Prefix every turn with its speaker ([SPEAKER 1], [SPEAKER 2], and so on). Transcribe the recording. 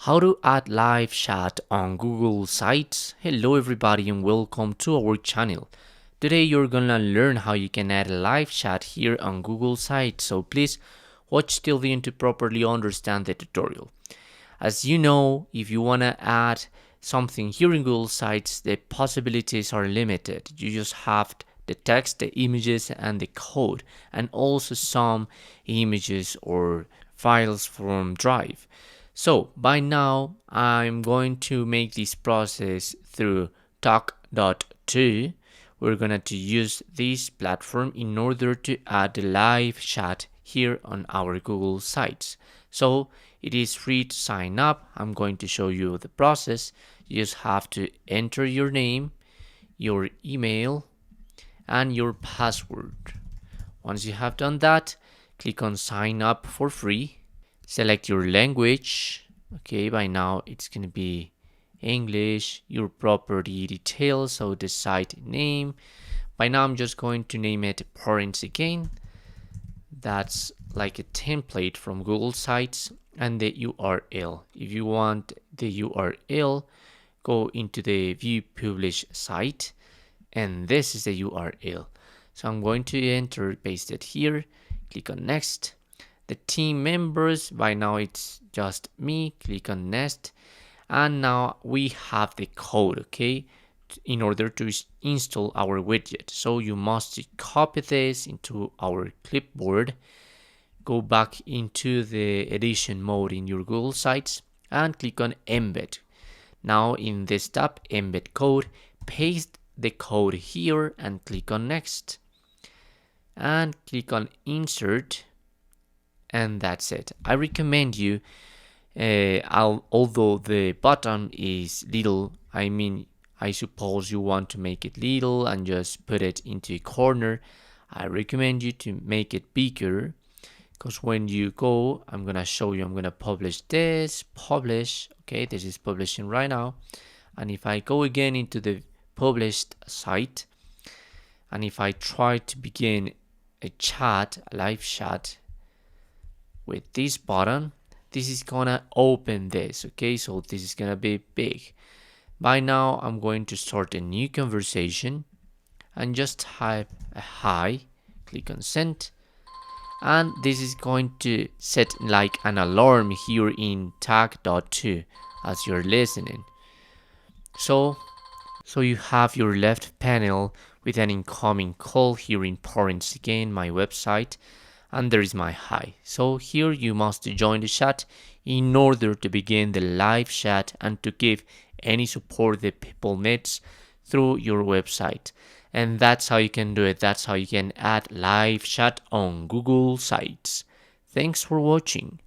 [SPEAKER 1] How to add live chat on Google Sites. Hello everybody and welcome to our channel. Today you're gonna learn how you can add live chat here on Google Sites, so please watch till the end to properly understand the tutorial. As you know, if you wanna add something here in Google Sites, the possibilities are limited. You just have the text, the images, and the code, and also some images or files from Drive. So by now, I'm going to make this process through talk.to. We're going to use this platform in order to add the live chat here on our Google Sites. So it is free to sign up. I'm going to show you the process. You just have to enter your name, your email, and your password. Once you have done that, click on sign up for free. Select your language. Okay, by now it's going to be English, your property details, so the site name. By now I'm just going to name it parents again. That's like a template from Google Sites, and the URL. If you want the URL, go into the view publish site, and this is the URL. So I'm going to enter, paste it here, click on next. The team members, by now it's just me, click on next, and now we have the code, okay, in order to install our widget. So you must copy this into our clipboard, go back into the edition mode in your Google Sites, and click on embed. Now in this tab, embed code, paste the code here and click on next, and click on insert. And that's it. I recommend you, although the button is little, I suppose you want to make it little and just put it into a corner. I recommend you to make it bigger, because when you go, I'm gonna show you, I'm gonna publish this, publish, okay, this is publishing right now. And if I go again into the published site, and if I try to begin a chat, a live chat, with this button, this is gonna open this, okay, so this is gonna be big. By now I'm going to start a new conversation and just type a hi, click on send, and this is going to set like an alarm here in tag.to as you're listening. So you have your left panel with an incoming call here in parents again, my website, and there is my hi. So here you must join the chat in order to begin the live chat and to give any support that people needs through your website. And that's how you can do it. That's how you can add live chat on Google Sites. Thanks for watching.